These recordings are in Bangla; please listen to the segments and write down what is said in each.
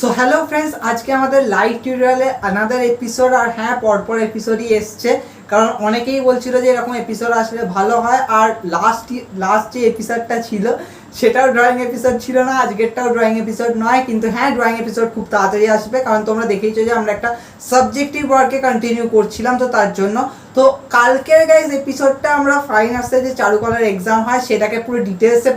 সো হ্যালো ফ্রেন্ডস, আজকে আমাদের লাইভ টিউটোরিয়ালে আনাদার এপিসোড। আর হ্যাঁ, পরপর এপিসোডই এসছে, কারণ অনেকেই বলছিল যে এরকম এপিসোড আসলে ভালো হয়। আর লাস্ট যে এপিসোডটা ছিল সেটাও ড্রয়িং এপিসোড ছিল না, আজকেরটাও ড্রয়িং এপিসোড নয়। কিন্তু হ্যাঁ, ড্রয়িং এপিসোড খুব তাড়াতাড়ি আসবে, কারণ তোমরা দেখেইছো যে আমরা একটা সাবজেক্টিভ ওয়ার্কে কন্টিনিউ করছিলাম, তো তার জন্য। তো কালকের গাইজ এপিসোডটা আমরা ফাইন আসতে যে চারুকলার এক্সাম হয় সেটাকে পুরো ডিটেলসে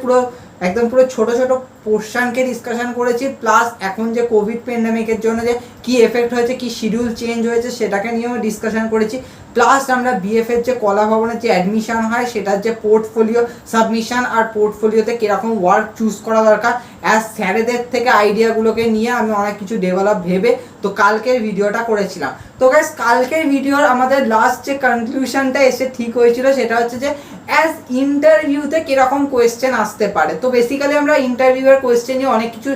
একদম পুরো ছোট ছোট পোর্শনকে ডিসকাশন করেছি, প্লাস এখন যে কোভিড প্যান্ডেমিকের জন্য যে কি এফেক্ট হয়েছে, কি শিডিউল চেঞ্জ হয়েছে সেটাকে নিয়েও ডিসকাশন করেছি। প্লাস আমরা বিএফ এর যে কলা ভবনের যে অ্যাডমিশন হয় সেটার যে পোর্টফোলিও সাবমিশন আর পোর্টফোলিওতে কীরকম ওয়ার্ক চুজ করা দরকার, অ্যাজ স্যারেদের থেকে আইডিয়াগুলোকে নিয়ে আমি অনেক কিছু ডেভেলপ ভেবে তো কালকের ভিডিওটা করেছিলাম। তো গাইস, কালকের ভিডিওর আমাদের লাস্ট যে কনক্লুশনটা এসে ঠিক হয়েছিল সেটা হচ্ছে যে অ্যাজ ইন্টারভিউতে কীরকম কোয়েশ্চেন আসতে পারে। তো বেসিক্যালি আমরা ইন্টারভিউয়ের কোয়েশ্চেন নিয়ে অনেক কিছু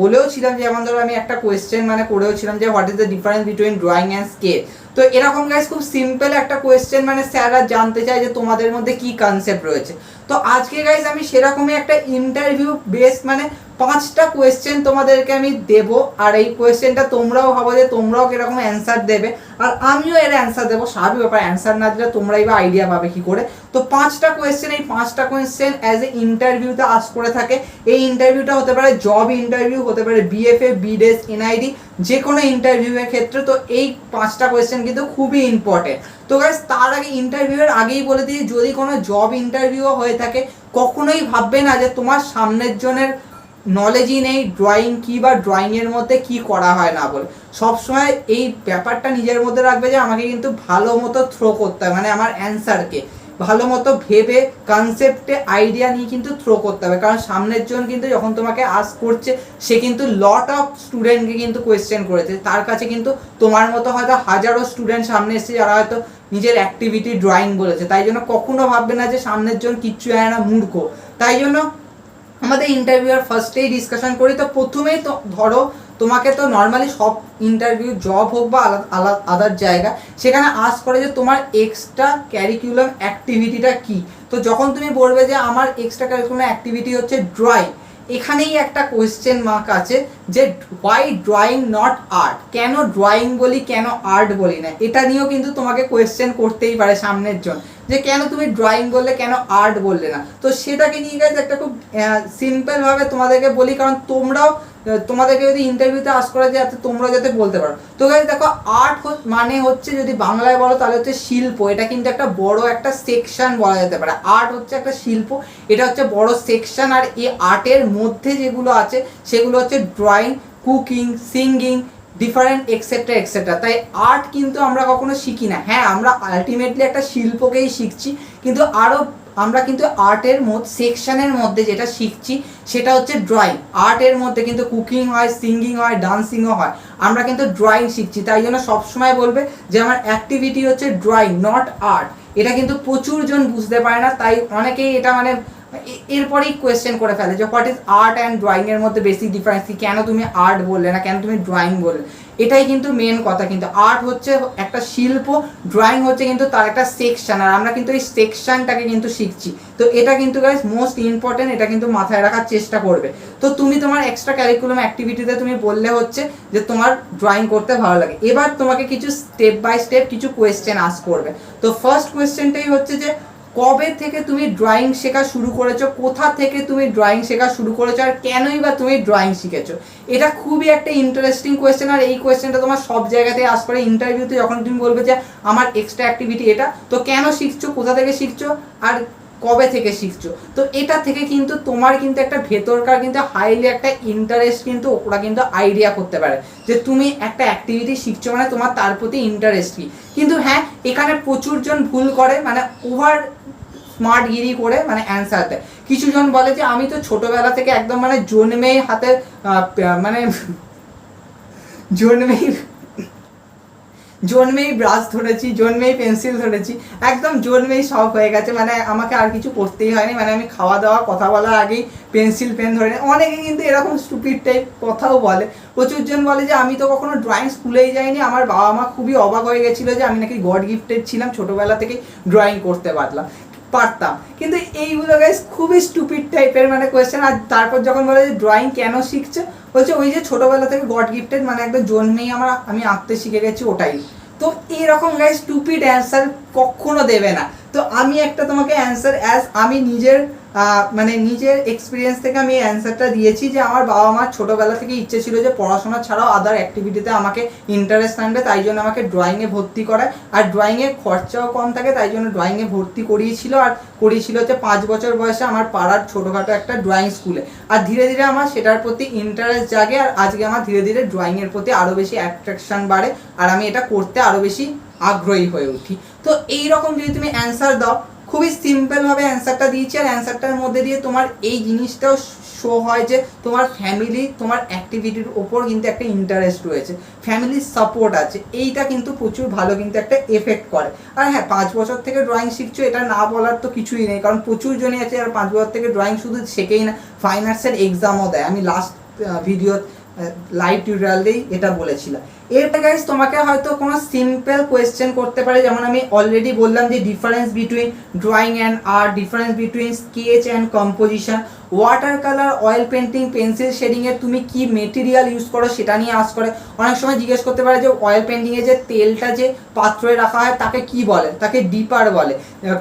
বলেও ছিলাম, যেমন ধরো আমি একটা কোয়েশ্চেন করেও ছিলাম যে what is the difference between drawing and sketch. তো এরকম গাইস খুব সিম্পল একটা কোয়েশ্চেন, স্যাররা জানতে চায় যে তোমাদের মধ্যে কি কনসেপ্ট রয়েছে। তো আজকে গাইস আমি সেরকমই একটা ইন্টারভিউ বেসড 5টা কোয়েশ্চেন তোমাদেরকে আমি দেবো, আর এই কোয়েশ্চেনটা তোমরাও ভাবো যে তোমরাও কিরকম অ্যান্সার দেবে, আর আমিও এর অ্যান্সার দেবো। স্বাভাবিক ব্যাপার, অ্যান্সার না দিলে তোমরাই বা আইডিয়া পাবে কি করে। তো 5টা কোয়েশ্চেন, এই 5টা কোয়েশ্চেন অ্যাজ এ ইন্টারভিউতে আস করে থাকে। এই ইন্টারভিউটা হতে পারে জব ইন্টারভিউ, হতে পারে বিএফএ, বিডেস, এনআইডি, যে কোনো ইন্টারভিউয়ের ক্ষেত্রে। তো এই 5টা কোয়েশ্চেন কিন্তু খুবই ইম্পর্টেন্ট। তো গাইস, তার আগে ইন্টারভিউয়ের আগেই বলে দিই, যদি কোনো জব ইন্টারভিউও হয়ে থাকে কখনোই ভাববে না যে তোমার সামনের জনের নলেজই নেই ড্রয়িং কি বা ড্রয়িংয়ের মধ্যে কি করা হয় না বলে। সবসময় এই ব্যাপারটা নিজের মধ্যে রাখবে যে আমাকে কিন্তু ভালো মতো থ্রো করতে হবে, আমার অ্যান্সারকে ভালো মতো ভেবে কনসেপ্টে আইডিয়া নিয়ে কিন্তু থ্রো করতে হবে। কারণ সামনের জন কিন্তু যখন তোমাকে আস্ক করছে সে কিন্তু লট অফ স্টুডেন্টকে কিন্তু কোয়েশ্চেন করেছে, তার কাছে কিন্তু তোমার মতো হয়তো হাজারো স্টুডেন্ট সামনে এসেছে যারা হয়তো নিজের অ্যাক্টিভিটি ড্রয়িং বলেছে। তাই জন্য কখনো ভাববে না যে সামনের জন কিচ্ছু জানে না, মূর্খ। তাই জন্য আমাদের ইন্টারভিউর ফার্স্টেই ডিসকাশন করি। তো প্রথমেই তো ধরো তোমাকে তো নর্মালি সব ইন্টারভিউ জব হোক বা আদার জায়গা, সেখানে আস্ক করে যে তোমার এক্সট্রা ক্যারিকুলাম অ্যাক্টিভিটিটা কি। তো যখন তুমি বলবে যে আমার এক্সট্রা ক্যারিকুলাম অ্যাক্টিভিটি হচ্ছে ড্রয়িং, এখানেই একটা কোয়েশ্চেন মার্ক আছে যে ওয়াই ড্রয়িং নট আর্ট, কেন ড্রয়িং বলি কেন আর্ট বলি না। এটা নিয়েও কিন্তু তোমাকে কোয়েশ্চেন করতেই পারে সামনের জন, যে কেন তুমি ড্রয়িং বললে কেন আর্ট বললে না। তো সেটাকে নিয়ে গেছে একটা খুব সিম্পলভাবে তোমাদেরকে বলি, কারণ তোমাদেরকে যদি ইন্টারভিউতে আস্ক করা যায় যাতে তোমরা যাতে বলতে পারো। তো গাইস দেখো, আর্ট মানে হচ্ছে, যদি বাংলায় বলো তাহলে হচ্ছে শিল্প। এটা কিন্তু একটা বড় একটা সেকশন বলা যেতে পারে। আর্ট হচ্ছে একটা শিল্প, এটা হচ্ছে বড় সেকশন। আর এই আর্টের মধ্যে যেগুলো আছে সেগুলো হচ্ছে drawing, cooking, singing, different etcetera etcetera. তাই আর্ট কিন্তু আমরা কখনো শিখি না। হ্যাঁ, আমরা আলটিমেটলি একটা শিল্পকেই শিখছি, কিন্তু আরও আমরা কিন্তু আর্টের সেকশনের মধ্যে যেটা শিখছি সেটা হচ্ছে ড্রয়িং। আর্টের মধ্যে কিন্তু কুকিং হয়, সিঙ্গিং হয়, ডান্সিংও হয়, আমরা কিন্তু ড্রয়িং শিখছি। তাই জন্য সবসময় বলবে যে আমার অ্যাক্টিভিটি হচ্ছে ড্রয়িং, নট আর্ট। এটা কিন্তু প্রচুর জন বুঝতে পারে না, তাই অনেকেই এটা এরপরেই কোয়েশ্চেন করে ফেলে যে what is art and drawing এর মধ্যে বেসিক ডিফারেন্স কি, কেন তুমি আর্ট বললে না, কেন তুমি ড্রয়িং বললে। এটাই কিন্তু মেন কথা। কিন্তু আর্ট হচ্ছে একটা শিল্প, ড্রয়িং হচ্ছে কিন্তু তার একটা সেকশন, আর আমরা কিন্তু এই সেকশনটাকে কিন্তু শিখছি। তো এটা কিন্তু গাইস মোস্ট ইম্পর্টেন্ট, এটা কিন্তু মাথায় রাখার চেষ্টা করবে। তো তুমি তোমার এক্সট্রা ক্যারিকুলাম অ্যাক্টিভিটিতে তুমি বললে হচ্ছে যে তোমার ড্রয়িং করতে ভালো লাগে। এবার তোমাকে কিছু স্টেপ বাই স্টেপ কিছু কোয়েশ্চেন আস্ক করবে। তো ফার্স্ট কোয়েশ্চেনটাই হচ্ছে যে কবে থেকে তুমি ড্রয়িং শেখা শুরু করেছো, কোথা থেকে তুমি ড্রয়িং শেখা শুরু করেছো, আর কেনই বা তুমি ড্রয়িং শিখেছো। এটা খুবই একটা ইন্টারেস্টিং কোয়েশ্চেন, আর এই কোয়েশ্চেনটা তোমার সব জায়গাতেই আস করে। ইন্টারভিউতে যখন তুমি বলবে যে আমার এক্সট্রা অ্যাক্টিভিটি এটা, তো কেন শিখছো, কোথা থেকে শিখছো, আর কবে থেকে শিখছো। তো এটা থেকে কিন্তু তোমার কিন্তু একটা ভেতরকার কিন্তু হাইলি একটা ইন্টারেস্ট কিন্তু ওরা কিন্তু আইডিয়া করতে পারে যে তুমি একটা অ্যাক্টিভিটি শিখছো, তোমার তার প্রতি ইন্টারেস্ট কি। কিন্তু হ্যাঁ, এখানে প্রচুর জন ভুল করে, ওভার স্মার্টগিরি করে অ্যান্সার দেয়। কিছু জন বলে যে আমি তো ছোটবেলা থেকে একদম জন্মেই হাতে জন্মেই ব্রাশ ধরেছি, জন্মেই পেন্সিল ধরেছি, একদম জন্মেই সব হয়ে গেছে, আমাকে আর কিছু করতেই হয়নি, আমি খাওয়া দাওয়া কথা বলার আগেই পেন্সিল পেন ধরে নিই। অনেকে কিন্তু এরকম স্টুপিড টাইপ কথাও বলে। প্রচুর জন বলে যে আমি তো কখনো ড্রয়িং স্কুলেই যাইনি, আমার বাবা মা খুবই অবাক হয়ে গেছিলো যে আমি নাকি গড গিফটেড ছিলাম, ছোটোবেলা থেকেই ড্রয়িং করতে পারতাম। কিন্তু এইগুলো গাইস খুবই স্টুপিড টাইপের কোয়েশ্চেন। আর তারপর যখন বলে যে ড্রয়িং কেন শিখছে, বলছে ওই যে ছোটোবেলা থেকে গড গিফটেড, মানে একদম জন্মেই আমি আঁকতে শিখে গেছি ওটাই। তো এইরকম গাইস স্টুপিড অ্যান্সার কখনো দেবে না। তো আমি একটা তোমাকে অ্যান্সার অ্যাজ আমি নিজের মানে নিজের এক্সপিরিয়েন্স থেকে আমি অ্যান্সারটা দিয়েছি যে আমার বাবা মার ছোটোবেলা থেকে ইচ্ছে ছিল যে পড়াশোনা ছাড়াও আদার অ্যাক্টিভিটিতে আমাকে ইন্টারেস্ট আনবে, তাই জন্য আমাকে ড্রয়িংয়ে ভর্তি করায়। আর ড্রয়িংয়ে খরচাও কম থাকে, তাই জন্য ড্রয়িংয়ে ভর্তি করিয়েছিল। আর করিয়েছিল হচ্ছে 5 বছর বয়সে আমার পাড়ার ছোটোখাটো একটা ড্রয়িং স্কুলে। আর ধীরে ধীরে আমার সেটার প্রতি ইন্টারেস্ট জাগে, আর আজকে আমার ধীরে ধীরে ড্রয়িংয়ের প্রতি আরও বেশি অ্যাট্রাকশান বাড়ে, আর আমি এটা করতে আরও বেশি আগ্রহী হয়ে উঠি। তো এইরকম যদি তুমি অ্যান্সার দাও, খুবই সিম্পলভাবে অ্যান্সারটা দিয়েছি, আর অ্যান্সারটার মধ্যে দিয়ে তোমার এই জিনিসটাও শো হয় যে তোমার ফ্যামিলি তোমার অ্যাক্টিভিটির ওপর কিন্তু একটা ইন্টারেস্ট রয়েছে, ফ্যামিলির সাপোর্ট আছে। এইটা কিন্তু প্রচুর ভালো কিন্তু একটা এফেক্ট করে। আর হ্যাঁ, 5 বছর থেকে ড্রয়িং শিখছো এটা না বলার তো কিছুই নেই, কারণ প্রচুর জনই আছে আর 5 বছর থেকে ড্রয়িং শুধু শেখেই না, ফাইন আর্টসের এক্সামও দেয়। আমি লাস্ট ভিডিও লাইভ টিউটোরিয়ালেই এটা বলেছিলাম। এরপরে গাইস তোমাকে হয়তো কোনো সিম্পল কোয়েশ্চেন করতে পারে, যেমন আমি অলরেডি বললাম যে difference between drawing and art, difference between sketch and composition, water colour, oil painting, pencil শেডিংয়ে তুমি কি মেটেরিয়াল ইউজ করো সেটা নিয়ে আস করে। অনেক সময় জিজ্ঞেস করতে পারে যে অয়েল পেন্টিংয়ে যে তেলটা যে পাত্রে রাখা হয় তাকে কি বলে, তাকে ডিপার বলে।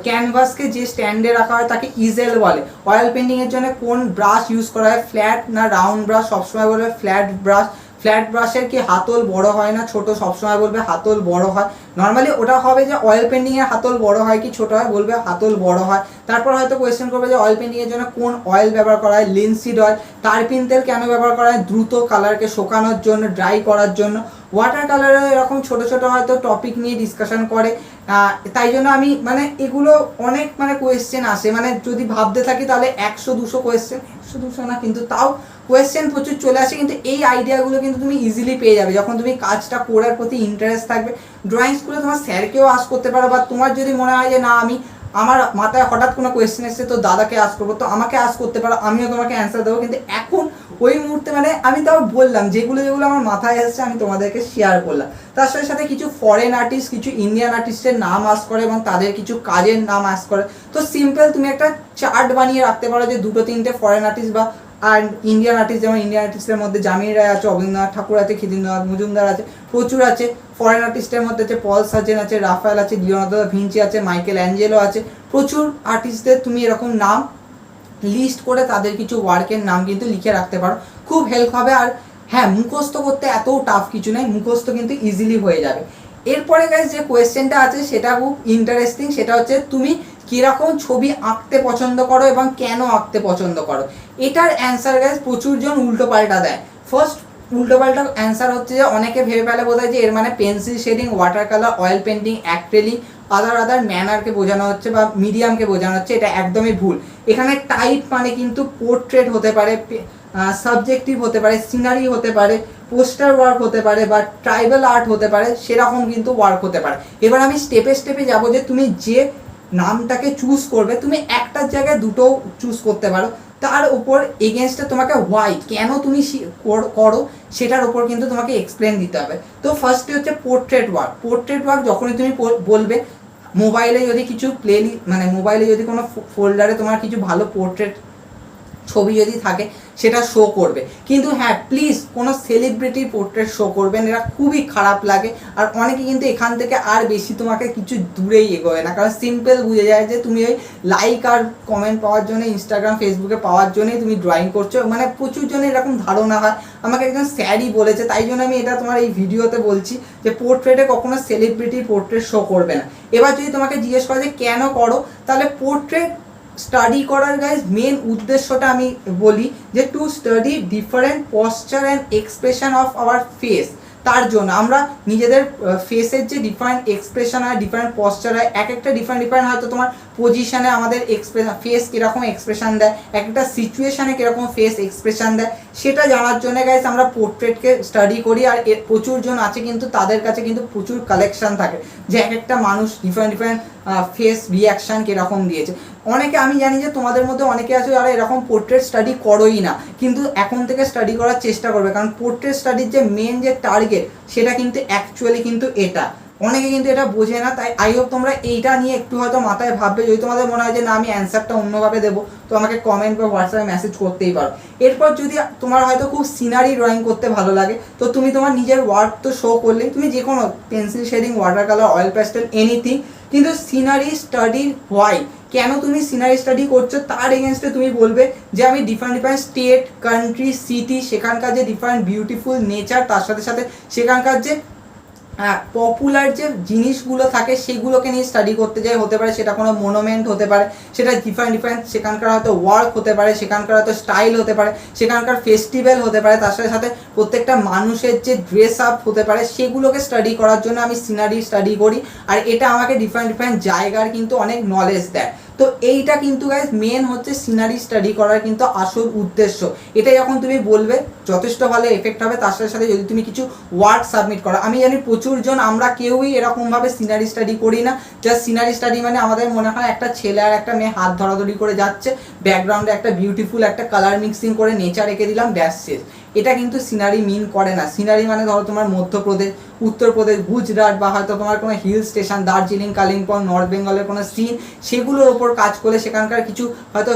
ক্যানভাসকে যে স্ট্যান্ডে রাখা হয় তাকে ইজেল বলে। অয়েল পেন্টিংয়ের জন্য কোন ব্রাশ ইউজ করা হয়, ফ্ল্যাট না রাউন্ড ব্রাশ, সবসময় বলবে ফ্ল্যাট ব্রাশ। ফ্ল্যাট ব্রাশের কি হাতল বড় হয় না ছোট, সবসময় বলবে হাতল বড় হয়। নর্মালি ওটা হবে যে অয়েল পেন্টিংয়ের হাতল বড় হয় কি ছোট হয়, বলবে হাতল বড় হয়। তারপর হয়তো কোয়েশ্চেন করবে যে অয়েল পেন্টিংয়ের জন্য কোন অয়েল ব্যবহার করা হয়, লিনসিড অয়েল। টারপিন তেল কেন ব্যবহার করা হয়, দ্রুত কালারকে শোকানোর জন্য, ড্রাই করার জন্য। ওয়াটার কালারে এরকম ছোট ছোট হয়তো টপিক নিয়ে ডিসকাশন করে, তাই জন্য আমি মানে এগুলো অনেক মানে কোয়েশ্চেন আসে, মানে যদি ভাবতে থাকি তাহলে 100-200 কোয়েশ্চেন, 100-200 না কিন্তু তাও কোয়েশ্চেন প্রচুর চলে আসে। কিন্তু এই আইডিয়াগুলো কিন্তু তুমি ইজিলি পেয়ে যাবে যখন তুমি কাজটা করার প্রতি ইন্টারেস্ট থাকবে। ড্রয়িং স্কুলে তোমার স্যারকেও আস করতে পারো, বা তোমার যদি মনে হয় যে না আমি আমার মাথায় হঠাৎ কোনো কোয়েশ্চেন এসেছে তো দাদাকে আস করবো, তো আমাকে আস করতে পারো, আমিও তোমাকে অ্যান্সার দেবো। কিন্তু এখন ওই মুহূর্তে মানে আমি তাও বললাম যেগুলো যেগুলো আমার মাথায় এসেছে আমি তোমাদেরকে শেয়ার করলাম। তার সাথে সাথে কিছু ফরেন আর্টিস্ট, কিছু ইন্ডিয়ান আর্টিস্টের নাম আস করে এবং তাদের কিছু কাজের নাম আস করে। তো সিম্পল তুমি একটা চার্ট বানিয়ে রাখতে পারো যে 2-3টে ফরেন আর্টিস্ট বা আর ইন্ডিয়ান আর্টিস্ট, যেমন ইন্ডিয়ান আর্টিস্টের মধ্যে জামিন রায় আছে, অবনীন্দ্রনাথ ঠাকুর আছে, খিদিন্দ্রনাথ মজুমদার আছে, প্রচুর আছে। ফরেন আর্টিস্টের মধ্যে আছে পল সাজেন আছে, রাফায়েল আছে, লিওনার্দো দা ভিঞ্চি আছে, মাইকেল অ্যাঞ্জেলো আছে। প্রচুর আর্টিস্টদের তুমি এরকম নাম লিস্ট করে তাদের কিছু ওয়ার্কের নাম কিন্তু লিখে রাখতে পারো, খুব হেল্প হবে। আর হ্যাঁ, মুখস্থ করতে এত টাফ কিছু নেই, মুখস্থ কিন্তু ইজিলি হয়ে যাবে। এরপরে গাইস যে কোয়েশ্চেনটা আছে সেটা খুব ইন্টারেস্টিং, সেটা হচ্ছে তুমি কীরকম ছবি আঁকতে পছন্দ করো এবং কেন আঁকতে পছন্দ করো। এটার অ্যান্সার গাইস প্রচুর জন উল্টো পাল্টা দেয়। ফার্স্ট উল্টো পাল্টা অ্যান্সার হচ্ছে যে অনেকে ভেবে ফেলে বোধহয় যে এর মানে pencil shading, water colour, oil painting, acrylic, other ম্যানারকে বোঝানো হচ্ছে বা মিডিয়ামকে বোঝানো হচ্ছে। এটা একদমই ভুল। এখানে টাইপ মানে কিন্তু পোর্ট্রেট হতে পারে, সাবজেক্টিভ হতে পারে, সিনারি হতে পারে, পোস্টার ওয়ার্ক হতে পারে, বা ট্রাইবাল আর্ট হতে পারে, সেরকম কিন্তু ওয়ার্ক হতে পারে। এবার আমি স্টেপে স্টেপে যাবো যে তুমি যে নামটাকে চুজ করবে তুমি একটার জায়গায় দুটো চুজ করতে পারো। তার উপর এগেনস্টে তোমাকে ওয়াই, কেন তুমি করো সেটার উপর কিন্তু তোমাকে এক্সপ্লেন দিতে হবে। তো ফার্স্টে হচ্ছে পোর্ট্রেট ওয়ার্ক। পোর্ট্রেট ওয়ার্ক যখনই তুমি বলবে, মোবাইলে যদি কিছু মানে মোবাইলে যদি কোনো ফোল্ডারে তোমার কিছু ভালো পোর্ট্রেট ছবি যদি থাকে সেটা শো করবে, কিন্তু হ্যাঁ প্লিজ কোনো সেলিব্রিটির পোর্ট্রেট শো করবেন, এটা খুবই খারাপ লাগে। আর অনেকে কিন্তু এখান থেকে আর বেশি তোমাকে কিছু দূরেই এগোয় না, কারণ সিম্পল বুঝে যায় যে তুমি ওই লাইক আর কমেন্ট পাওয়ার জন্য, ইনস্টাগ্রাম ফেসবুকে পাওয়ার জন্যই তুমি ড্রয়িং করছো। মানে প্রচুর জনের এরকম ধারণা হয়, আমাকে একজন স্যারই বলেছে, তাই জন্য আমি এটা তোমার এই ভিডিওতে বলছি যে পোর্ট্রেটে কখনো সেলিব্রিটির পোর্ট্রেট শো করবে না। এবার যদি তোমাকে জিজ্ঞেস করে যে কেন করো, তাহলে পোর্ট্রেট স্টাডি করার গাইজ মেন উদ্দেশ্যটা আমি বলি যে to study different posture and expression of our face. তার জন্য আমরা নিজেদের ফেসের যে ডিফারেন্ট এক্সপ্রেশন হয়, ডিফারেন্ট পশ্চার হয়, এক একটা ডিফারেন্ট হয়তো তোমার পজিশানে আমাদের ফেস কীরকম এক্সপ্রেশন দেয়, একটা সিচুয়েশানে কীরকম ফেস এক্সপ্রেশন দেয়, সেটা জানার জন্য গাইজ আমরা পোর্ট্রেটকে স্টাডি করি। আর এর প্রচুর জন আছে কিন্তু তাদের কাছে কিন্তু প্রচুর কালেকশান থাকে যে এক একটা মানুষ ডিফারেন্ট ফেস রিয়াকশান কীরকম দিয়েছে। অনেকে, আমি জানি যে তোমাদের মধ্যে অনেকে আছে যারা এরকম পোর্ট্রেট স্টাডি করোই না, কিন্তু এখন থেকে স্টাডি করার চেষ্টা করবে, কারণ পোর্ট্রেট স্টাডির যে মেন যে টার্গেট সেটা কিন্তু অ্যাকচুয়ালি কিন্তু এটা। অনেকে কিন্তু এটা বোঝে না। তাই আই হোপ তোমরা এইটা নিয়ে একটু হয়তো মাথায় ভাববে। যদি তোমাদের মনে হয় যে না আমি অ্যান্সারটা অন্যভাবে দেবো, তো আমাকে কমেন্ট বা হোয়াটসঅ্যাপে মেসেজ করতেই পারো। এরপর যদি তোমার হয়তো খুব সিনারি ড্রয়িং করতে ভালো লাগে, তো তুমি তোমার নিজের ওয়ার্ক তো শো করলেই, তুমি যে কোনো pencil shading, water colour, oil pastel, anything, কিন্তু সিনারি স্টাডি হোয়াই, কেন তুমি সিনারি স্টাডি করছো তার এগেনস্টে তুমি বলবে যে আমি ডিফারেন্ট স্টেট, কান্ট্রি, সিটি, সেখানকার যে ডিফারেন্ট বিউটিফুল নেচার, তার সাথে সাথে সেখানকার যে পপুলার যে জিনিসগুলো থাকে সেগুলোকে নিয়ে স্টাডি করতে যাই। হতে পারে সেটা কোনো মনুমেন্ট হতে পারে, সেটা ডিফারেন্ট সেখানকার হয়তো ওয়ার্ক হতে পারে, সেখানকার হয়তো স্টাইল হতে পারে, সেখানকার ফেস্টিভ্যাল হতে পারে, তার সাথে সাথে প্রত্যেকটা মানুষের যে ড্রেস আপ হতে পারে, সেগুলোকে স্টাডি করার জন্য আমি সিনারি স্টাডি করি। আর এটা আমাকে ডিফারেন্ট জায়গার কিন্তু অনেক নলেজ দেয়। তো এইটা কিন্তু গাইজ মেন হচ্ছে সিনারি স্টাডি করার কিন্তু আসল উদ্দেশ্য। এটা যখন তুমি বলবে যথেষ্ট ভালো এফেক্ট হবে। তার সাথে সাথে যদি তুমি কিছু ওয়ার্ক সাবমিট করো, আমি জানি প্রচুর জন আমরা কেউই এরকমভাবে সিনারি স্টাডি করি না। জাস্ট সিনারি স্টাডি মানে আমাদের মনে হয় একটা ছেলে আর একটা মেয়ে হাত ধরাধরি করে যাচ্ছে, ব্যাকগ্রাউন্ডে একটা বিউটিফুল একটা কালার মিক্সিং করে নেচার এঁকে দিলাম, ব্যাস শেষ। এটা কিন্তু সিনারি মিন করে না। সিনারি মানে ধরো তোমার মধ্যপ্রদেশ, উত্তরপ্রদেশ, গুজরাট, বা হয়তো তোমার কোনো hill station, Darjeeling, Kalimpong, north বেঙ্গলের কোনো সিন, সেগুলোর ওপর কাজ করলে, সেখানকার কিছু হয়তো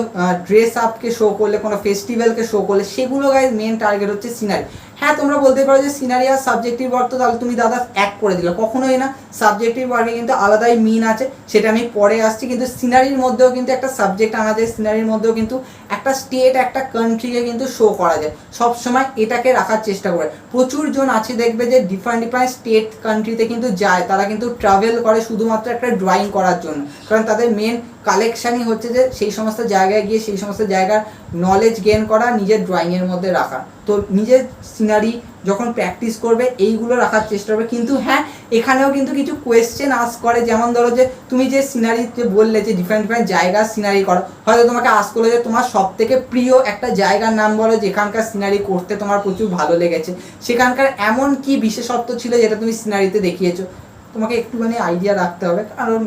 ড্রেস আপকে শো করলে, কোনো ফেস্টিভ্যালকে শো করলে, সেগুলো গাইজ মেন টার্গেট হচ্ছে সিনারি। হ্যাঁ, তোমরা বলতে পারো যে সিনারি আর সাবজেক্টিভ ওয়ার্ক তো তাহলে তুমি দাদা এক করে দিলে, কখনোই না। সাবজেক্টিভ ওয়ার্কে কিন্তু আলাদাই মিন আছে, সেটা আমি পরে আসছি। কিন্তু সিনারির মধ্যেও কিন্তু একটা সাবজেক্ট আনা যায়, সিনারির মধ্যেও কিন্তু একটা স্টেট, একটা কান্ট্রিকে কিন্তু শো করা যায়। সবসময় এটাকে রাখার চেষ্টা করে। প্রচুর জন আছে দেখবে যে ডিফারেন্ট স্টেট, কান্ট্রিতে কিন্তু যায়, তারা কিন্তু ট্রাভেল করে শুধুমাত্র একটা ড্রয়িং করার জন্য। কারণ তাদের মেন কালেকশানই হচ্ছে যে সেই সমস্ত জায়গায় গিয়ে সেই সমস্ত জায়গার নলেজ গেইন করা, নিজের ড্রয়িংয়ের মধ্যে রাখা। তো নিজের সিনারি যখন প্র্যাকটিস করবে এইগুলো রাখার চেষ্টা করবে। কিন্তু হ্যাঁ, এখানেও কিন্তু কিছু কোয়েশ্চেন আস্ক করে। যেমন ধরো যে তুমি যে সিনারি যে বললে যে ডিফারেন্ট জায়গার সিনারি করো, হয়তো তোমাকে আস্ক করলো যে তোমার সব থেকে প্রিয় একটা জায়গার নাম বলো যেখানকার সিনারি করতে তোমার প্রচুর ভালো লেগেছে, সেখানকার এমন কি বিশেষত্ব ছিল যেটা তুমি সিনারিতে দেখিয়েছো। তোমাকে একটুখানি আইডিয়া রাখতে হবে, কারণ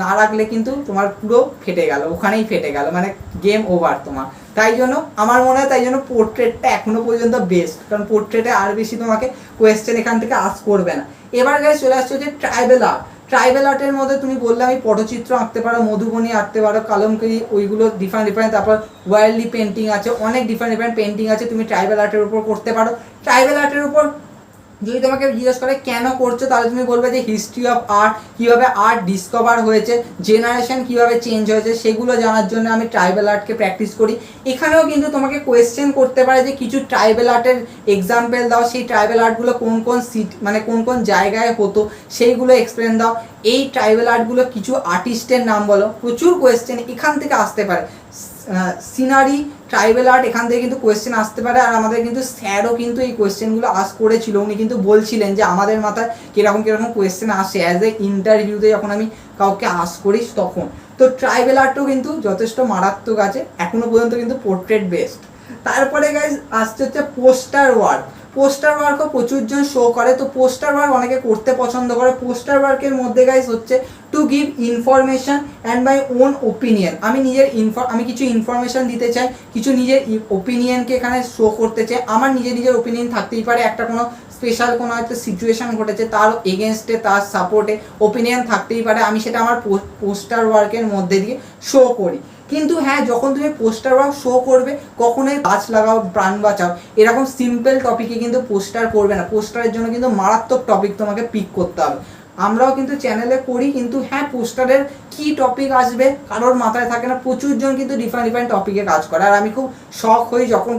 না রাখলে কিন্তু তোমার পুরো ফেটে গেল, ওখানেই ফেটে গেল, মানে গেম ওভার তোমার। তাই জন্য আমার মনে হয়, তাই জন্য পোর্ট্রেটটা এখনো পর্যন্ত বেস্ট, কারণ পোর্ট্রেটে আর বেশি তোমাকে কোয়েশ্চেন এখান থেকে আস্ক করবে না। এবার গাইজ চলে আসছে যে ট্রাইবেল আর্ট। ট্রাইবেল আর্টের মধ্যে তুমি বললে আমি পটচিত্র আঁকতে পারো, মধুবনী আঁকতে পারো, কালমকারি, ওইগুলো ডিফারেন্ট। তারপর ওয়াইল্ডলি পেন্টিং আছে, অনেক ডিফারেন্ট পেন্টিং আছে, তুমি ট্রাইবেল আর্টের উপর করতে পারো। ট্রাইবেল আর্টের উপর যদি তোমাকে জিজ্ঞেস করে কেন করছো, তাহলে তুমি বলবে যে হিস্ট্রি অফ আর্ট, কীভাবে আর্ট ডিসকভার হয়েছে, জেনারেশন কীভাবে চেঞ্জ হয়েছে, সেগুলো জানার জন্য আমি ট্রাইবেল আর্টকে প্র্যাকটিস করি। এখানেও কিন্তু তোমাকে কোয়েশ্চেন করতে পারে যে কিছু ট্রাইবেল আর্টের এক্সাম্পল দাও, সেই ট্রাইবেল আর্টগুলো কোন কোন সিটি, মানে কোন কোন জায়গায় হতো, সেইগুলো এক্সপ্লেন দাও। এই ট্রাইবেল আর্টগুলো কিছু আর্টিস্টের নাম বলো। প্রচুর কোয়েশ্চেন এখান থেকে আসতে পারে। সিনারি, ট্রাইবেল আর্ট, এখান থেকে কিন্তু কোয়েশ্চেন আসতে পারে। আর আমাদের কিন্তু স্যারও কিন্তু এই কোয়েশ্চেনগুলো আস্ক করেছিল। উনি কিন্তু বলছিলেন যে আমাদের মাথায় কীরকম কোয়েশ্চেন আসে অ্যাজ এ ইন্টারভিউতে যখন আমি কাউকে আস্ক করিস তখন। তো ট্রাইবেল আর্টও কিন্তু যথেষ্ট মারাত্মক আছে, এখনও পর্যন্ত কিন্তু পোর্ট্রেট বেস্ট। তারপরে গাইজ আসছে হচ্ছে পোস্টার ওয়ার্ক। পোস্টার ওয়ার্কও প্রচুর জন শো করে। তো পোস্টার ওয়ার্ক অনেকে করতে পছন্দ করে। পোস্টার ওয়ার্কের মধ্যে গাইজ হচ্ছে to give information and my own opinion. আমি কিছু ইনফরমেশান দিতে চাই, কিছু নিজের ওপিনিয়নকে এখানে শো করতে চাই। আমার নিজের ওপিনিয়ন থাকতেই পারে, একটা কোনো স্পেশাল কোনো হয়তো সিচুয়েশান ঘটেছে তার এগেনস্টে, তার সাপোর্টে ওপিনিয়ন থাকতেই পারে। আমি সেটা আমার পোস্টার ওয়ার্কের মধ্যে দিয়ে শো করি। কিন্তু হ্যাঁ, যখন তুমি পোস্টার ওয়ার্ক শো করবে, কখনোই গাছ লাগাও, প্রাণ বাঁচাও, এরকম সিম্পল টপিকে কিন্তু পোস্টার করবে না। পোস্টারের জন্য কিন্তু মারাত্মক টপিক তোমাকে পিক করতে হবে। আমরাও কিন্তু চ্যানেলে করি, কিন্তু হ্যাঁ, পোস্টারের কী টপিক আসবে কারোর মাথায় থাকে না। প্রচুর জন কিন্তু ডিফারেন্ট টপিকে কাজ করে। আর আমি খুব শখ হই যখন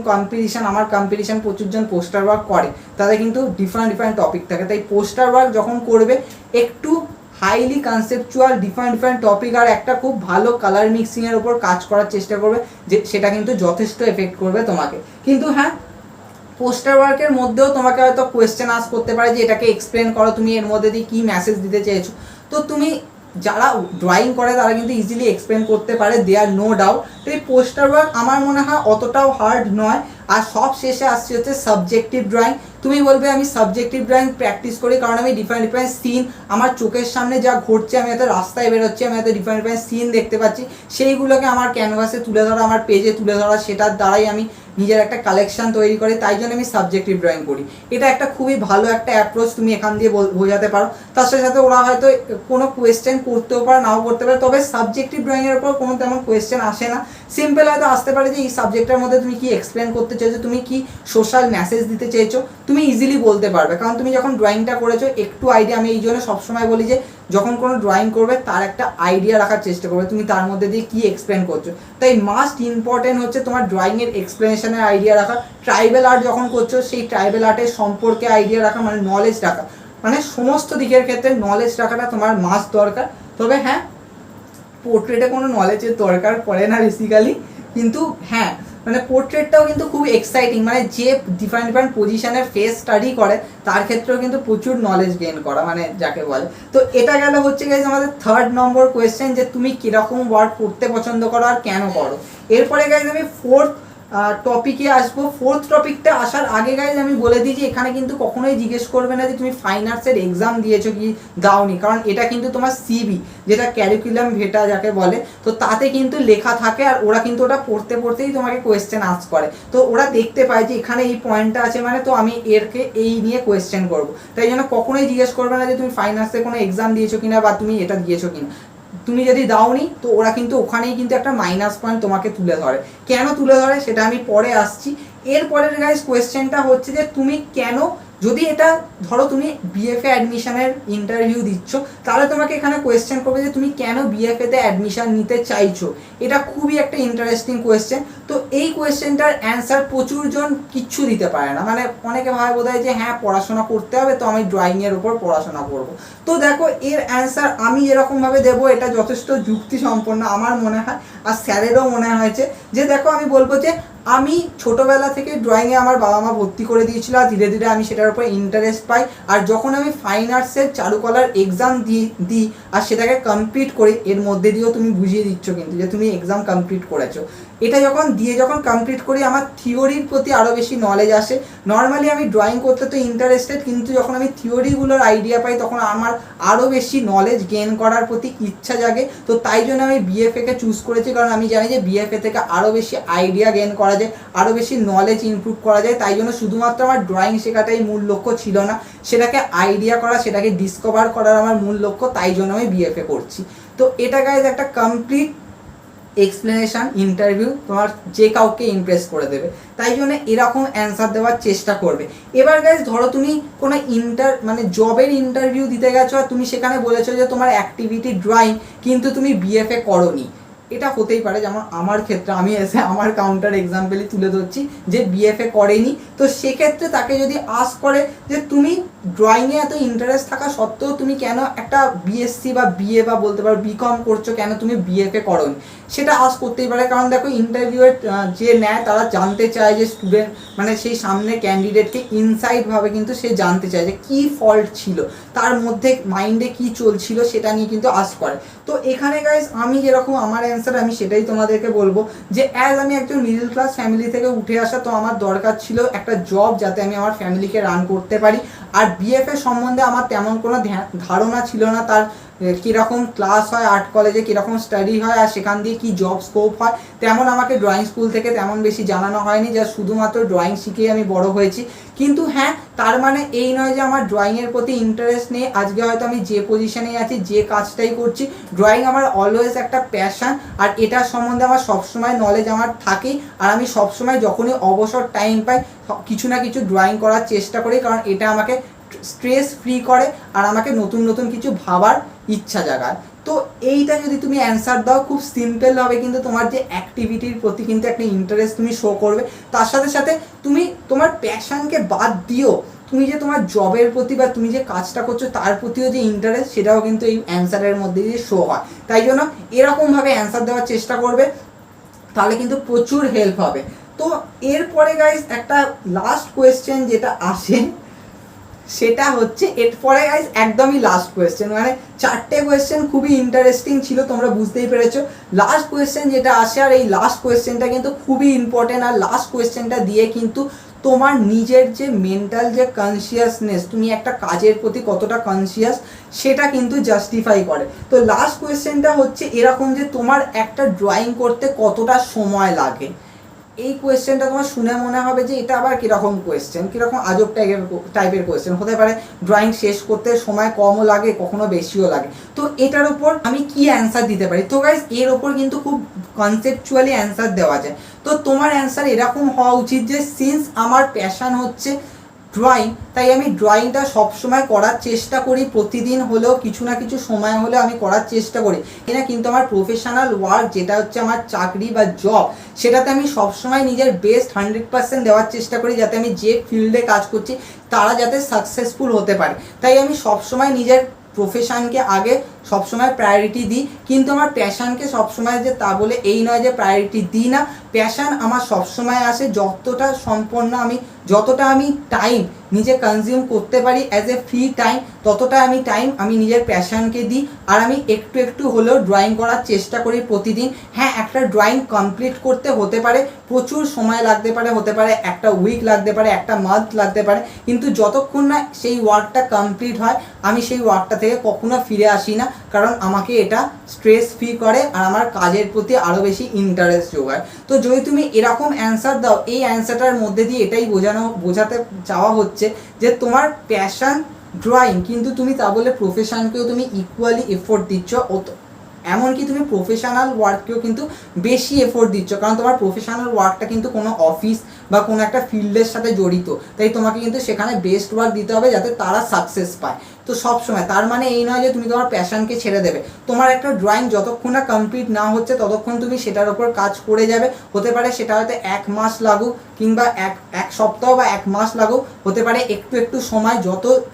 আমার কম্পিটিশান প্রচুর জন পোস্টার ওয়ার্ক করে, তাদের কিন্তু ডিফারেন্ট টপিক থাকে। তাই পোস্টার ওয়ার্ক যখন করবে একটু হাইলি কনসেপচুয়াল ডিফারেন্ট টপিক আর একটা খুব ভালো কালার মিক্সিংয়ের ওপর কাজ করার চেষ্টা করবে, যে সেটা কিন্তু যথেষ্ট এফেক্ট করবে তোমাকে। কিন্তু হ্যাঁ, পোস্টার ওয়ার্কের মধ্যেও তোমাকে হয়তো কোয়েশ্চেন আস্ক করতে পারে যে এটাকে এক্সপ্লেন করো, তুমি এর মধ্যে দিয়ে কী মেসেজ দিতে চেয়েছো। তো তুমি যারা ড্রয়িং করে তারা কিন্তু ইজিলি এক্সপ্লেন করতে পারে, দেয়ার নো ডাউট। তো এই পোস্টার ওয়ার্ক আমার মনে হয় অতটাও হার্ড নয়। আর সব শেষে আসছে হচ্ছে সাবজেক্টিভ ড্রয়িং। তুমি বলবে আমি সাবজেক্টিভ ড্রয়িং প্র্যাকটিস করি কারণ আমি ডিফারেন্ট ডিফারেন্ট সিন আমার চোখের সামনে যা ঘটছে, আমি হয়তো রাস্তায় বেরোচ্ছি, আমি হয়তো ডিফারেন্ট ডিফারেন্ট সিন দেখতে পাচ্ছি, সেইগুলোকে আমার ক্যানভাসে তুলে ধরা, আমার পেজে তুলে ধরা, সেটার দ্বারাই আমি নিজের একটা কালেকশন তৈরি করি, তাই জন্য আমি সাবজেক্টিভ ড্রয়িং করি। এটা একটা খুবই ভালো একটা অ্যাপ্রোচ, তুমি এখান দিয়ে বোঝাতে পারো। তার সাথে সাথে ওরা হয়তো কোনো কোয়েশ্চেন করতেও পারে, নাও করতে পারে, তবে সাবজেক্টিভ ড্রয়িংয়ের উপর কোনো তেমন কোয়েশ্চেন আসে না। সিম্পল হয়তো আসতে পারে যে এই সাবজেক্টের মধ্যে তুমি কি এক্সপ্লেন করতে চাইছো, তুমি কি সোশ্যাল মেসেজ দিতে চাইছো, তুমি ইজিলি বলতে পারবে, কারণ তুমি যখন ড্রয়িংটা করেছো একটু আইডিয়া। আমি এই জন্য সবসময় বলি যে যখন কোনো ড্রয়িং করবে তার একটা আইডিয়া রাখার চেষ্টা করবে, তুমি তার মধ্যে দিয়ে কি এক্সপ্লেন করছো। তাই মাস্ট ইম্পর্টেন্ট হচ্ছে তোমার ড্রয়িংয়ের এক্সপ্লেনেশনের আইডিয়া রাখা। ট্রাইবাল আর্ট যখন করছো সেই ট্রাইবাল আর্টের সম্পর্কে আইডিয়া রাখা, মানে নলেজ রাখা, মানে সমস্ত দিকের ক্ষেত্রে নলেজ রাখাটা তোমার মাস্ট দরকার। তবে হ্যাঁ, পোর্ট্রেটে কোনো নলেজের দরকার পড়ে না বেসিক্যালি, কিন্তু হ্যাঁ মানে পোর্ট্রেটটাও কিন্তু খুব এক্সাইটিং, মানে যে ডিফারেন্ট ডিফারেন্ট পজিশনের ফেস স্টাডি করে তার ক্ষেত্রেও কিন্তু প্রচুর নলেজ গেইন করা, মানে যাকে বলে। তো এটা গেল হচ্ছে গাইজ আমাদের 3rd নম্বর কোয়েশ্চেন, যে তুমি কীরকম ওয়ার্ক করতে পছন্দ করো আর কেন করো। এরপরে গাইজ আমি 4th টপিকে আসবো। 4th টপিকটা আসার আগে গাইজ আমি বলে দিই যে এখানে কিন্তু কখনোই জিজ্ঞেস করবে না যে তুমি ফাইন আর্টসের এক্সাম দিয়েছো কি দাওনি, কারণ এটা কিন্তু তোমার সিবি, যেটা ক্যারিকুলাম ভেটা যাকে বলে, তো তাতে কিন্তু লেখা থাকে, আর ওরা কিন্তু ওটা পড়তে পড়তেই তোমাকে কোয়েশ্চেন আস্ক করে। তো ওরা দেখতে পায় যে এখানে এই পয়েন্টটা আছে, মানে তো আমি এরকে এই নিয়ে কোয়েশ্চেন করবো, তাই জন্য কখনোই জিজ্ঞেস করবে না যে তুমি ফাইন আর্টসে কোনো এক্সাম দিয়েছো কিনা বা তুমি এটা দিয়েছো কিনা। তুমি যদি দাওনি তো ওরা কিন্তু ওখানেই কিন্তু একটা মাইনাস পয়েন্ট তোমাকে তুলে ধরে। কেন তুলে ধরে সেটা আমি পরে আসছি। এরপরের গাইজ কোয়েশ্চেনটা হচ্ছে যে তুমি কেন, যদি এটা ধরো তুমি বিএফএ অ্যাডমিশনের ইন্টারভিউ দিচ্ছ, তাহলে তোমাকে এখানে কোয়েশ্চেন করবে যে তুমি কেন বিএফএতে অ্যাডমিশন নিতে চাইছো। এটা খুবই একটা ইন্টারেস্টিং কোয়েশ্চেন। তো এই কোয়েশ্চেনটার অ্যান্সার প্রচুর জন কিচ্ছু দিতে পারে না, মানে অনেকে ভাবে বোধহয় যে হ্যাঁ পড়াশোনা করতে হবে তো আমি ড্রয়িংয়ের উপর পড়াশোনা করব। তো দেখো এর অ্যান্সার আমি যেরকমভাবে দেবো এটা যথেষ্ট যুক্তিসম্পন্ন আমার মনে হয়, আর স্যারেরও মনে হয়েছে। যে দেখো আমি বলবো যে আমি ছোটোবেলা থেকে ড্রয়িংয়ে আমার বাবা মা ভর্তি করে দিয়েছিল, আর ধীরে ধীরে আমি সেটার উপর ইন্টারেস্ট পাই। আর যখন আমি ফাইন আর্টসের চারুকলার এক্সাম দিই আর সেটাকে কমপ্লিট করি, এর মধ্যে দিয়েও তুমি বুঝিয়ে দিচ্ছ কিন্তু যে তুমি এক্সাম কমপ্লিট করেছো, এটা যখন কমপ্লিট করি আমার থিওরির প্রতি আরও বেশি নলেজ আসে। নর্মালি আমি ড্রয়িং করতে তো ইন্টারেস্টেড, কিন্তু যখন আমি থিওরিগুলোর আইডিয়া পাই তখন আমার আরও বেশি নলেজ গেইন করার প্রতি ইচ্ছা জাগে। তো তাই জন্য আমি বিএফএকে চুজ করেছি, কারণ আমি জানি যে বিএফএ থেকে আরও বেশি আইডিয়া গেইন করা যায়, আরও বেশি নলেজ ইমপ্রুভ করা যায়। তাই জন্য শুধুমাত্র আমার ড্রয়িং শেখাটাই মূল লক্ষ্য ছিল না, সেটাকে আইডিয়া করা, সেটাকে ডিসকভার করার আমার মূল লক্ষ্য, তাই জন্য আমি বিএফএ করছি। তো এটা গাইজ একটা কমপ্লিট এক্সপ্লেনেশন ইন্টারভিউ, তোমার যে কাউকে ইমপ্রেস করে দেবে, তাই জন্য এরকম অ্যান্সার দেওয়ার চেষ্টা করবে। এবার গাইজ ধরো তুমি কোনো মানে জবের ইন্টারভিউ দিতে গেছো আর তুমি সেখানে বলেছো যে তোমার অ্যাক্টিভিটি ড্রয়িং, কিন্তু তুমি বিএফএ করোনি। এটা হতেই পারে, যেমন আমার ক্ষেত্রে আমি এসে আমার কাউন্টার এক্সাম্পলই তুলে ধরছি যে বিএফএ করেনি। তো সেক্ষেত্রে তাকে যদি আস্ক করে যে তুমি ড্রয়িংয়ে এত ইন্টারেস্ট থাকা সত্ত্বেও তুমি কেন একটা বিএসসি বা বিএ বা বলতে পারো বিকম করছো, কেন তুমি বিএফএ করোনি, সেটা আস্ক করতেই পারে। কারণ দেখো ইন্টারভিউয়ের যে নেয় তারা জানতে চায় যে স্টুডেন্ট, মানে সেই সামনে ক্যান্ডিডেটকে ইনসাইডভাবে কিন্তু সে জানতে চায় যে কী ফল্ট ছিল, তার মধ্যে মাইন্ডে কী চলছিল সেটা নিয়ে কিন্তু আস্ক করে। তো এখানে গাইজ আমি যেরকম আমার অ্যান্সার আমি সেটাই তোমাদেরকে বলবো যে অ্যাজ আমি একজন মিডল ক্লাস ফ্যামিলি থেকে উঠে আসা, তো আমার দরকার ছিল একটা জব যাতে আমি আমার ফ্যামিলিকে রান করতে পারি। আর বিএফএ সম্বন্ধে আমার তেমন কোনো ধারণা ছিল না, তার কীরকম ক্লাস হয়, আর্ট কলেজে কীরকম স্টাডি হয় আর সেখান দিয়ে কী জব স্কোপ হয়, তেমন আমাকে ড্রয়িং স্কুল থেকে তেমন বেশি জানানো হয়নি, যা শুধুমাত্র ড্রয়িং শিখেই আমি বড় হয়েছি। কিন্তু হ্যাঁ, তার মানে এই নয় যে আমার ড্রয়িংয়ের প্রতি ইন্টারেস্ট নেই। আজকে হয়তো আমি যে পজিশনে আছি, যে কাজটাই করছি, ড্রয়িং আমার অলওয়েজ একটা প্যাশান, আর এটার সম্বন্ধে আমার সবসময় নলেজ আমার থাকেই। আর আমি সবসময় যখনই অবসর টাইম পাই কিছু না কিছু ড্রয়িং করার চেষ্টা করি, কারণ এটা আমাকে স্ট্রেস ফ্রি করে আর আমাকে নতুন নতুন কিছু ভাবার ইচ্ছা জাগায়। তো এইটা যদি তুমি অ্যান্সার দাও খুব সিম্পল হবে, কিন্তু তোমার যে অ্যাক্টিভিটির প্রতি কিন্তু একটা ইন্টারেস্ট তুমি শো করবে। তার সাথে সাথে তুমি তোমার প্যাশনকে বাদ দিও, তুমি যে তোমার জবের প্রতি বা তুমি যে কাজটা করছো তার প্রতিও যে ইন্টারেস্ট, সেটাও কিন্তু এই অ্যান্সারের মধ্যে দিয়ে শো হয়। তাই জন্য এরকমভাবে অ্যান্সার দেওয়ার চেষ্টা করবে, তাহলে কিন্তু প্রচুর হেল্প হবে। তো এরপরে গাইজ একটা লাস্ট কোয়েশ্চেন যেটা আসে সেটা হচ্ছে এরপরে গাইস একদমই লাস্ট কোয়েশ্চেন, মানে 4টে কোয়েশ্চেন খুবই ইন্টারেস্টিং ছিল, তোমরা বুঝতেই পেরেছো। লাস্ট কোয়েশ্চেন যেটা আসে, আর এই লাস্ট কোয়েশ্চেনটা কিন্তু খুবই ইম্পর্টেন্ট, আর লাস্ট কোয়েশ্চেনটা দিয়ে কিন্তু তোমার নিজের যে মেন্টাল যে কনসিয়াসনেস, তুমি একটা কাজের প্রতি কতটা কনসিয়াস সেটা কিন্তু জাস্টিফাই করে। তো লাস্ট কোয়েশ্চেনটা হচ্ছে এরকম যে তোমার একটা ড্রয়িং করতে কতটা সময় লাগে। এই কোয়েশ্চেনটা তোমার শুনে মনে হবে যে এটা আবার কীরকম কোয়েশ্চেন, কীরকম আজব টাইপের কোয়েশ্চেন হতে পারে। ড্রয়িং শেষ করতে সময় কমও লাগে, কখনো বেশিও লাগে। তো এটার উপর আমি কি অ্যান্সার দিতে পারি? তো গাইজ এর ওপর কিন্তু খুব কনসেপচুয়ালি অ্যান্সার দেওয়া যায়। তো তোমার অ্যান্সার এরকম হওয়া উচিত যে সিন্স আমার প্যাশন হচ্ছে ড্রয়িং, তাই আমি ড্রয়িংটা সবসময় করার চেষ্টা করি, প্রতিদিন হলেও কিছু না কিছু সময় হলেও আমি করার চেষ্টা করি। এটা কিন্তু আমার প্রফেশনাল ওয়ার্ক যেটা হচ্ছে আমার চাকরি বা জব, সেটাতে আমি সবসময় নিজের বেস্ট 100% দেওয়ার চেষ্টা করি, যাতে আমি যে ফিল্ডে কাজ করছি তারা যাতে সাকসেসফুল হতে পারে। তাই আমি সবসময় নিজের প্রফেশনকে আগে সবসময় প্রায়োরিটি দিই, কিন্তু আমার প্যাশানকে সবসময় যে তা বলে এই নয় যে প্রায়োরিটি দিই না। প্যাশান আমার সবসময় আসে, যতটা আমি টাইম নিজে কনজিউম করতে পারি অ্যাজ এ ফ্রি টাইম, ততটা আমি টাইম আমি নিজের প্যাশানকে দিই। আর আমি একটু একটু হলেও ড্রয়িং করার চেষ্টা করি প্রতিদিন। হ্যাঁ, একটা ড্রয়িং কমপ্লিট করতে হতে পারে প্রচুর সময় লাগতে পারে, হতে পারে একটা উইক লাগতে পারে, একটা মান্থ লাগতে পারে, কিন্তু যতক্ষণ না সেই ওয়ার্কটা কমপ্লিট হয় আমি সেই ওয়ার্কটা থেকে কখনো ফিরে আসি না, কারণ আমাকে এটা স্ট্রেস ফ্রি করে আর আমার কাজের প্রতি আরও বেশি ইন্টারেস্ট যোগায়। তো যদি তুমি এরকম অ্যান্সার দাও, এই অ্যান্সারটার মধ্যে দিয়ে এটাই বোঝাতে চাওয়া হচ্ছে যে তোমার প্যাশন ড্রয়িং, কিন্তু তুমি তা বলে প্রফেশনকেও তুমি ইকুয়ালি এফোর্ট দিচ্ছ, এমনকি তুমি প্রফেশনাল ওয়ার্ককেও কিন্তু বেশি এফোর্ট দিচ্ছ, কারণ তোমার প্রফেশনাল ওয়ার্কটা কিন্তু কোনো অফিস বা কোনো একটা ফিল্ডের সাথে জড়িত, তাই তোমাকে কিন্তু সেখানে বেস্ট ওয়ার্ক দিতে হবে যাতে তারা সাকসেস পায়। তো সবসময় তার মানে এই নয় যে তুমি তোমার প্যাশনকে ছেড়ে দেবে। তোমার একটা ড্রয়িং যতক্ষণ না কমপ্লিট না হচ্ছে ততক্ষণ তুমি সেটার ওপর কাজ করে যাবে। হতে পারে সেটা হয়তো 1 মাস লাগুক, কিংবা এক সপ্তাহ বা 1 মাস লাগুক, হতে পারে একটু একটু সময়,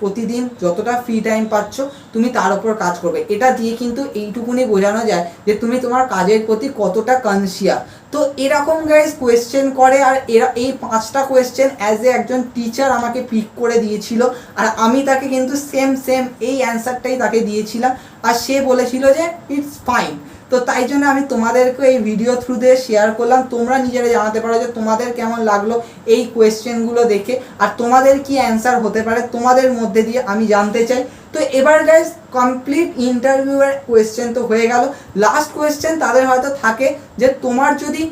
প্রতিদিন যতটা ফ্রি টাইম পাচ্ছ তুমি তার ওপর কাজ করবে। এটা দিয়ে কিন্তু এইটুকুনি বোঝানো যায় যে তুমি তোমার কাজের প্রতি কতটা কনসিয়াস। তো এরকম গাইজ কোয়েশ্চেন করে, আর এই 5টা কোয়েশ্চেন অ্যাজ এ একজন টিচার আমাকে পিক করে দিয়েছিল, আর আমি তাকে কিন্তু সেম এই অ্যান্সারটাই তাকে দিয়েছিলাম, আর সে বলেছিল যে ইটস ফাইন। তো তাই জন্য আমি তোমাদেরকে এই ভিডিও থ্রু দিয়ে শেয়ার করলাম। তোমরা নিজেরা জানাতে পারো যে তোমাদের কেমন লাগলো এই কোয়েশ্চেনগুলো দেখে, আর তোমাদের কি অ্যান্সার হতে পারে তোমাদের মধ্যে দিয়ে আমি জানতে চাই। তো এবার গাইজ কমপ্লিট ইন্টারভিউয়ের কোয়েশ্চেন তো হয়ে গেল। লাস্ট কোয়েশ্চেন তাদের হয়তো থাকে যে তোমার যদি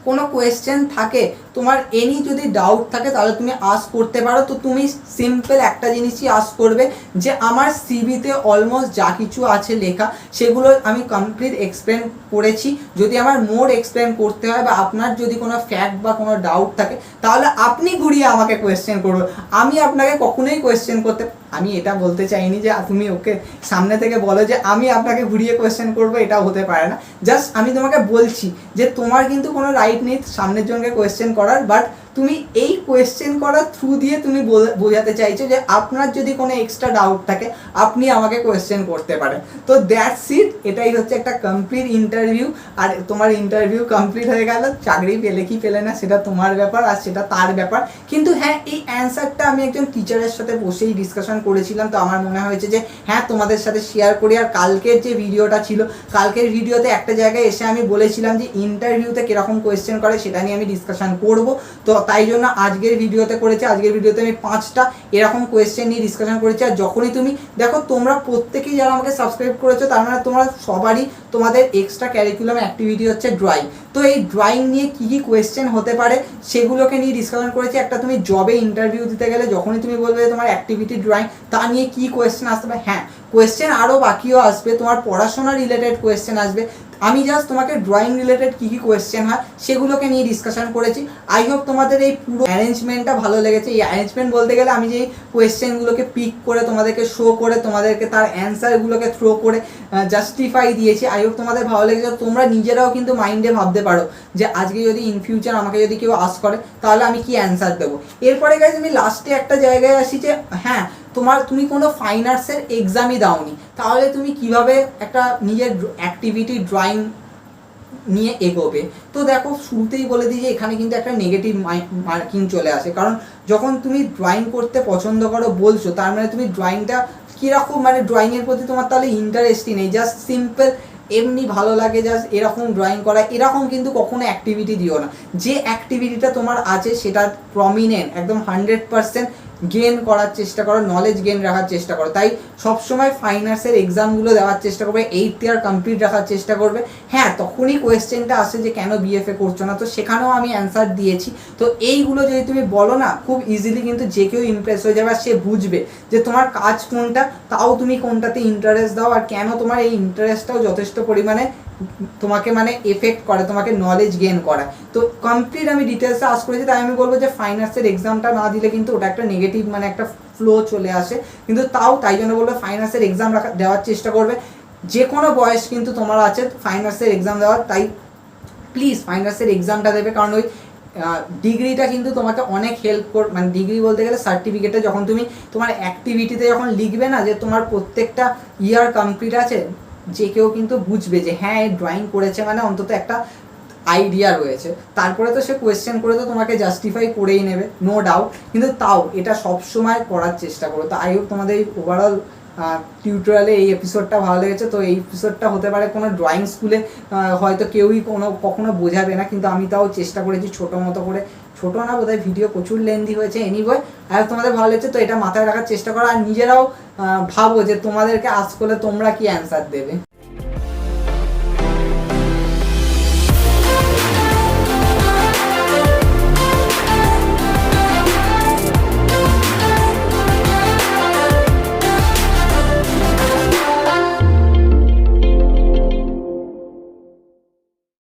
কোনো কোয়েশ্চেন থাকে, তোমার এনি যদি ডাউট থাকে তাহলে তুমি আস্ক করতে পারো। তো তুমি সিম্পল একটা জিনিসই আস্ক করবে যে আমার সিভিতে অলমোস্ট যা কিছু আছে লেখা সেগুলো আমি কমপ্লিট এক্সপ্লেন করেছি। যদি আমার মোর এক্সপ্লেন করতে হয় বা আপনার যদি কোনো ফ্যাক্ট বা কোনো ডাউট থাকে তাহলে আপনি ঘুরিয়ে আমাকে কোয়েশ্চেন করবে, আমি আপনাকে কখনোই কোয়েশ্চেন করতে, আমি এটা বলতে চাইনি যে তুমি ওকে সামনে থেকে বলো যে আমি আপনাকে ঘুরিয়ে কোয়েশ্চেন করবো, এটা হতে পারে না। জাস্ট আমি তোমাকে বলছি যে তোমার কিন্তু কোনো রাইট নেই সামনের জনকে কোয়েশ্চেন করার, বাট তুমি এই কোয়েশ্চেন করার থ্রু দিয়ে তুমি বোঝাতে চাইছো যে আপনার যদি কোনো এক্সট্রা ডাউট থাকে আপনি আমাকে কোয়েশ্চেন করতে পারেন। তো দ্যাটস ইট, এটাই হচ্ছে একটা কমপ্লিট ইন্টারভিউ। আর তোমার ইন্টারভিউ কমপ্লিট হয়ে গেল, চাকরি পেলে কি পেলে না সেটা তোমার ব্যাপার আর সেটা তার ব্যাপার। কিন্তু হ্যাঁ, এই অ্যান্সারটা আমি একজন টিচারের সাথে বসেই ডিসকাশন করেছিলাম, তো আমার মনে হয়েছে যে হ্যাঁ তোমাদের সাথে শেয়ার করি। আর কালকের যে ভিডিওটা ছিল, কালকের ভিডিওতে একটা জায়গায় এসে আমি বলেছিলাম যে ইন্টারভিউতে কীরকম কোয়েশ্চেন করে সেটা নিয়ে আমি ডিসকাশন করব, তো তাই জন্য আজকের ভিডিওতে করেছি। আজকের ভিডিওতে আমি 5টা এরকম কোয়েশ্চেন নিয়ে ডিসকাশন করেছি। আর যখনই তুমি দেখো, তোমরা প্রত্যেকেই যারা আমাকে সাবস্ক্রাইব করেছো তার মানে তোমরা সবারই তোমাদের এক্সট্রা ক্যারিকুলাম অ্যাক্টিভিটি হচ্ছে ড্রয়িং। তো এই ড্রয়িং নিয়ে কী কী কোয়েশ্চেন হতে পারে সেগুলোকে নিয়ে ডিসকাশন করেছি। একটা তুমি জবে ইন্টারভিউ দিতে গেলে যখনই তুমি বলবে তোমার অ্যাক্টিভিটি ড্রয়িং, তা নিয়ে কী কোয়েশ্চেন আসতে পারে। হ্যাঁ, কোয়েশ্চেন আরও বাকিও আসবে, তোমার পড়াশোনা রিলেটেড কোয়েশ্চেন আসবে। আমি জাস্ট তোমাকে ড্রয়িং রিলেটেড কী কী কোয়েশ্চেন হয় সেগুলোকে নিয়ে ডিসকাশন করেছি। আই হোপ তোমাদের এই পুরো অ্যারেঞ্জমেন্টটা ভালো লেগেছে। এই অ্যারেঞ্জমেন্ট বলতে গেলে আমি যে কোয়েশ্চেনগুলোকে পিক করে তোমাদেরকে শো করে তোমাদেরকে তার অ্যান্সারগুলোকে থ্রো করে জাস্টিফাই দিয়েছি। আই হোপ তোমাদের ভালো লেগেছে। তোমরা নিজেরাও কিন্তু মাইন্ডে ভাবতে পারো যে আজকে যদি ইন ফিউচার আমাকে যদি কেউ আস্ক করে তাহলে আমি কি অ্যান্সার দেবো। এরপরে গাইজ আমি লাস্টে একটা জায়গায় আসি যে হ্যাঁ, তুমি কোনো ফাইন আর্টসের এক্সামই দাওনি, তাহলে তুমি কিভাবে একটা নিজের অ্যাক্টিভিটি ড্রয়িং নিয়ে এগোবে। তো দেখো শুরুতেই বলে দিই যে এখানে কিন্তু একটা নেগেটিভ মার্কিং চলে আসে, কারণ যখন তুমি ড্রয়িং করতে পছন্দ করো বলছো, তার মানে তুমি ড্রয়িংটা কীরকম, মানে ড্রয়িংয়ের প্রতি তোমার তাহলে ইন্টারেস্টই নেই, জাস্ট সিম্পল এমনি ভালো লাগে জাস্ট এরকম ড্রয়িং করা, এরকম কিন্তু কখনো অ্যাক্টিভিটি দিও না। যে অ্যাক্টিভিটিটা তোমার আছে সেটা প্রমিনেন্ট একদম 100% গেন করার চেষ্টা করো, নলেজ গেন রাখার চেষ্টা করো। তাই সবসময় ফাইন আর্টসের এক্সামগুলো দেওয়ার চেষ্টা করবে, 8th ইয়ার কমপ্লিট রাখার চেষ্টা করবে। হ্যাঁ, তখনই কোয়েশ্চেনটা আসে যে কেন বিএফএ করছো না, তো সেখানেও আমি অ্যান্সার দিয়েছি। তো এইগুলো যদি তুমি বলো না, খুব ইজিলি কিন্তু যে কেউ ইমপ্রেস হয়ে যাবে, আর সে বুঝবে যে তোমার কাজ কোনটা, তাও তুমি কোনটাতে ইন্টারেস্ট দাও, আর কেন তোমার এই ইন্টারেস্টটাও যথেষ্ট পরিমাণে তোমাকে মানে এফেক্ট করে, তোমাকে নলেজ গেন করায়। তো কমপ্লিট আমি ডিটেলসে আস করেছি, তাই আমি বলবো যে ফাইন আর্টসের এক্সামটা না দিলে কিন্তু ওটা একটা নেগেটিভ মানে একটা ফ্লো চলে আসে। কিন্তু তাই জন্য বলবো ফাইন আর্টসের এক্সাম দেওয়ার চেষ্টা করবে। যে কোনো বয়স কিন্তু তোমার আছে ফাইন আর্টসের এক্সাম দেওয়ার, তাই প্লিজ ফাইন আর্টসের এক্সামটা দেবে। কারণ ওই ডিগ্রিটা কিন্তু তোমাকে অনেক হেল্প মানে ডিগ্রি বলতে গেলে সার্টিফিকেটে যখন তুমি তোমার অ্যাক্টিভিটিতে যখন লিখবে না যে তোমার প্রত্যেকটা ইয়ার কমপ্লিট আছে, যে কেউ কিন্তু বুঝবে যে হ্যাঁ ড্রয়িং করেছে মানে অন্তত একটা আইডিয়া রয়েছে। তারপরে তো সে কোয়েশ্চেন করে তো তোমাকে জাস্টিফাই করেই নেবে, নো ডাউট। কিন্তু তাও এটা সবসময় করার চেষ্টা করো। তো আই হোপ তোমাদের এই ওভারঅল টিউটোরিয়ালে এই এপিসোডটা ভালো লেগেছে। তো এই এপিসোডটা হতে পারে কোনো ড্রয়িং স্কুলে হয়তো কেউই কখনো বোঝাবে না, কিন্তু আমি তাও চেষ্টা করেছি ছোটো মতো করে, ছোটো না বোধহয় ভিডিও প্রচুর লেন্দি হয়েছে, এনিওয়ে আর তোমাদের ভালো লেগেছে তো এটা মাথায় রাখার চেষ্টা করো। আর নিজেরাও ভাবো যে তোমাদেরকে আজ করলে তোমরা কি অ্যান্সার দেবে।